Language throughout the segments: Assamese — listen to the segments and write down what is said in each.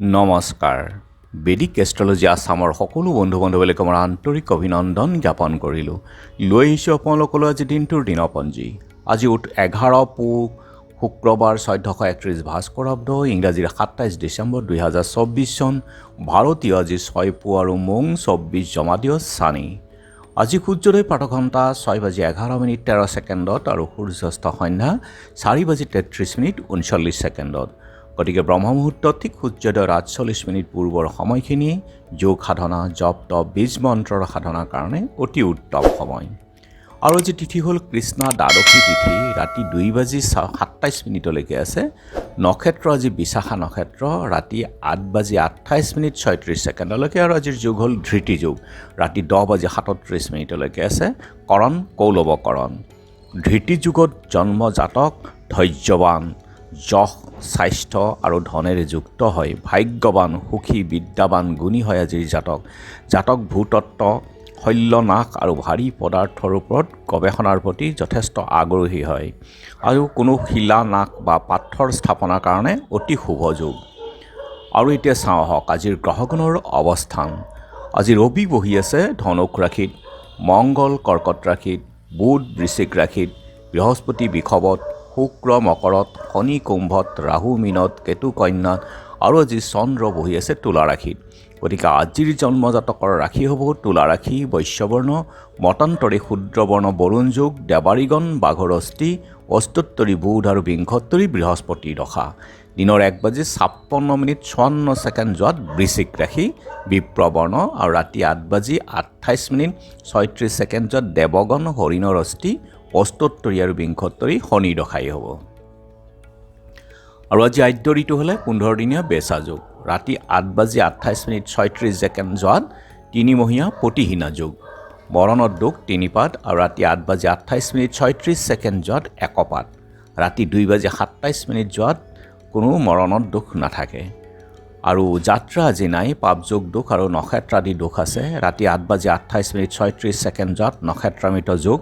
নমস্কাৰ। বেদিক এষ্ট্ৰলজি আছামৰ সকলো বন্ধু বান্ধৱীলৈ মই আন্তৰিক অভিনন্দন জ্ঞাপন কৰিলোঁ। লৈ আহিছোঁ আপোনালোকলৈ আজি দিনটোৰ দিনপঞ্জী। আজি 11 পুহ শুক্ৰবাৰ 1431 ভাস্কৰাব্দ, ইংৰাজীৰ 27 ডিচেম্বৰ 2024 চন, ভাৰতীয় আজি 6 পুহ আৰু মোং 24 জমাদিয় চানি। আজি সূৰ্যোদয় প্ৰাতঃঘণ্টা 6:11:13 আৰু সূৰ্যাস্ত সন্ধ্যা 4:33:39। গতিকে ব্ৰহ্মমুহূৰ্তত ঠিক সূৰ্যোদয়ৰ 48 পূৰ্বৰ সময়খিনি যোগ সাধনা, জপ তপ, বীজ মন্ত্ৰৰ সাধনাৰ কাৰণে অতি উত্তম সময়। আৰু আজি তিথি হ'ল কৃষ্ণা দ্বাদশী তিথি, ৰাতি 2:27 আছে। নক্ষত্ৰ আজি বিশাখা নক্ষত্ৰ, ৰাতি 8:28:36 আৰু আজিৰ যুগ হ'ল ধৃতি যুগ, ৰাতি 10:37 আছে। কৰণ কৌলৱকৰণ। ধৃতি যুগত জন্ম জাতক ধৈৰ্যৱান, যশ, স্বাস্থ্য আৰু ধনেৰে যুক্ত হয়। ভাগ্যৱান, সুখী, বিদ্যাৱান, গুণী হয় আজিৰ জাতক ভূতত্ত্ব, শল্যনাশ আৰু ভাৰী পদাৰ্থৰ ওপৰত গৱেষণাৰ প্ৰতি যথেষ্ট আগ্ৰহী হয়। আৰু কোনো শিলা নাশ বা পাথৰ স্থাপনাৰ কাৰণে অতি শুভ যুগ। আৰু এতিয়া চাওঁ আহক আজিৰ গ্ৰহগণৰ অৱস্থান। আজি ৰবি বহি আছে ধনুক ৰাশিত, মংগল কৰ্কট ৰাশিত, বুধ বৃশ্চিক ৰাশিত, বৃহস্পতি বৃষভত, শুক্ৰ মকৰত, শনি কুম্ভত, ৰাহু মীনত, কেতু কন্যাত আৰু আজি চন্দ্ৰ বহি আছে তুলা ৰাশিত। গতিকে আজিৰ জন্মজাতকৰ ৰাশি হ'ব তুলা ৰাশি, বৈশ্যবৰ্ণ, মতান্তৰী শূদ্ৰবৰ্ণ বৰুণ যোগ, দেৱাৰীগণ বাঘৰস্থি, অষ্টোত্তৰী বুধ আৰু বিংশোত্তৰী বৃহস্পতি দশা। দিনৰ 1:56:54 যোৱাত বৃশ্চিক ৰাশি বিপ্ৰবৰ্ণ আৰু ৰাতি 8:28:36 যোৱাত দেৱগণ হৰিণৰ অস্থি, অষ্টোত্তৰী আৰু বিংশোত্তৰী শনি দশাই হ'ব। আৰু আজি আদ্য ঋতু হ'লে 15 দিনীয়া বেচা যুগ, ৰাতি 8:28:36 যোৱাত তিনিমহীয়া পতিহীনা যুগ। মৰণত দুখ 3 পাত আৰু ৰাতি 8:28:36 যোৱাত 1 পাত। ৰাতি 2:27 যোৱাত কোনো মৰণত দুখ নাথাকে। আৰু যাত্ৰা আজি নাই, পাপযোগ দোষ আৰু নক্ষত্ৰাদি দোষ আছে। ৰাতি 8:28:36 যোৱাত নক্ষত্ৰামৃত যোগ,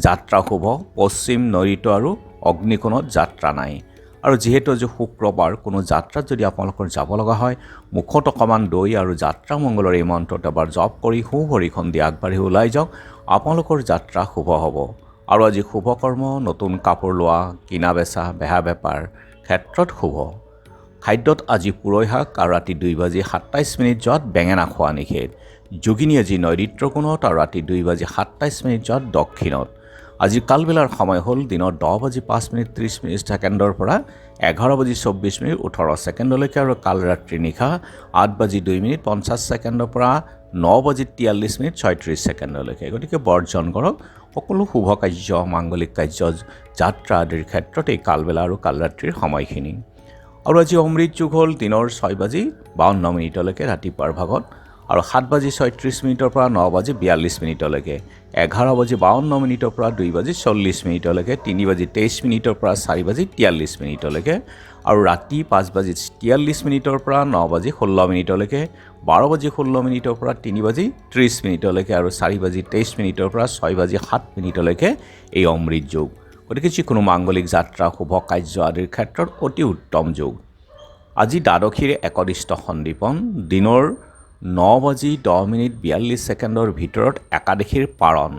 যাত্ৰা শুভ। পশ্চিম নৈঋত্য আৰু অগ্নিকোণত যাত্ৰা নাই। আৰু যিহেতু আজি শুক্ৰবাৰ, কোনো যাত্ৰাত যদি আপোনালোকৰ যাব লগা হয়, মুখত অকণমান দৈ আৰু যাত্ৰা মংগলৰ এই মন্ত্ৰটো এবাৰ জপ কৰি ভৰিখন দি আগবাঢ়ি ওলাই যাওক, আপোনালোকৰ যাত্ৰা শুভ হ'ব। আৰু আজি শুভ কৰ্ম, নতুন কাপোৰ লোৱা, কিনা বেচা, বেহা বেপাৰ ক্ষেত্ৰত শুভ। খাদ্যত আজি পুৰৈ শাক আৰু ৰাতি 2:27 যোৱাত বেঙেনা খোৱা নিষেধ। যোগিনী আজি নৈঋত্য কোণত আৰু ৰাতি 2:27 যোৱাত দক্ষিণত। আজি কালবেলাৰ সময় হ'ল দিনৰ 10:05:30 পৰা 11:24:18 আৰু কাল ৰাত্ৰি নিশা 8:02:50 পৰা 9:43:36। গতিকে বৰ্জন কৰক সকলো শুভ কাৰ্য, মাংগলিক কাৰ্য, যাত্ৰা আদিৰ ক্ষেত্ৰত এই কালবেলা আৰু কাল ৰাত্ৰিৰ সময়খিনি। আৰু আজি অমৃত যুগ হ'ল দিনৰ 6:52 ৰাতিপুৱাৰ ভাগত আৰু 7:36 পৰা 9:42 11:52 পৰা 2:40 3:23 পৰা 4:43 আৰু ৰাতি 5:43 পৰা 9:16 12:16 পৰা 3:30 আৰু 4:23 পৰা 6:07 এই অমৃত যুগ। গতিকে যিকোনো মাংগলিক যাত্ৰা, শুভ কাৰ্য আদিৰ ক্ষেত্ৰত অতি উত্তম যুগ। আজি দ্বাদশীৰ একদিষ্ট সন্দীপন, দিনৰ 9:10:42 ভিতৰত একাদশীৰ পাৰণ।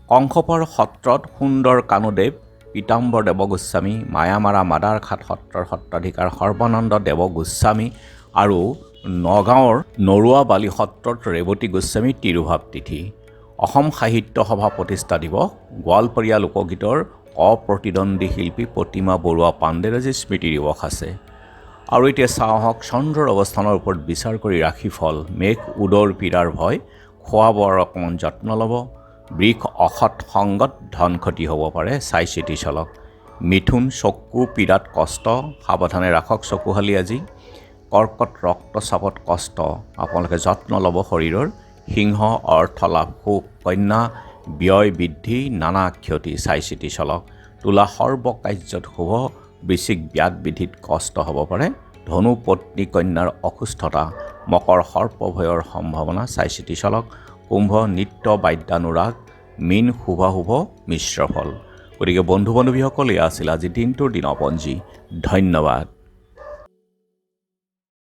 কংসপাৰ সত্ৰত সুন্দৰ কানুদেৱ, পীতাম্বৰ দেৱগোস্বামী, মায়ামাৰা মাদাৰঘাট সত্ৰৰ সত্ৰাধিকাৰ সৰ্বানন্দ দেৱগোস্বামী আৰু নগাঁৱৰ নৰুৱাবালি সত্ৰত ৰেৱতী গোস্বামী তিৰুভাৱ তিথি। অসম সাহিত্য সভা প্ৰতিষ্ঠা দিৱস, গোৱালপৰীয়া লোকগীতৰ অপ্ৰতিদ্বন্দ্বী শিল্পী প্ৰতিমা বৰুৱা পাণ্ডেৰ আজি স্মৃতি দিৱস আছে। আৰু এতিয়া চাওঁ আহক চন্দ্ৰৰ অৱস্থানৰ ওপৰত বিচাৰ কৰি ৰাশিফল। মেঘ উদৰ পীড়াৰ ভয়, খোৱা বোৱাৰ অকণমান যত্ন ল'ব। বৃষ অসৎ সংগত ধন ক্ষতি হ'ব পাৰে, চাই চিতি চলক। মিথুন চকু পীড়াত কষ্ট, সাৱধানে ৰাখক চকুহালি আজি। কৰ্কট ৰক্তচাপত কষ্ট, আপোনালোকে যত্ন ল'ব শৰীৰৰ। সিংহ অৰ্থ লাভ সুখ, কন্যা ব্যয় বৃদ্ধি, নানা ক্ষতি, চাই চিতি চলক। তুলা সৰ্বকাৰ্যত শুভ, বৃশ্চিক ব্যাধ বিধিত কষ্ট হ'ব পাৰে। ধনু পত্নী কন্যাৰ অসুস্থতা, মকৰ সৰ্পভয়ৰ সম্ভাৱনা, চাই চিতি চলক। কুম্ভ নিত্য বাদ্যানুৰাগ, মীন শুভাশুভ মিশ্ৰ ফল। গতিকে বন্ধু বান্ধৱীসকল, এয়া আছিল আজি দিনটোৰ দিনপঞ্জী। ধন্যবাদ।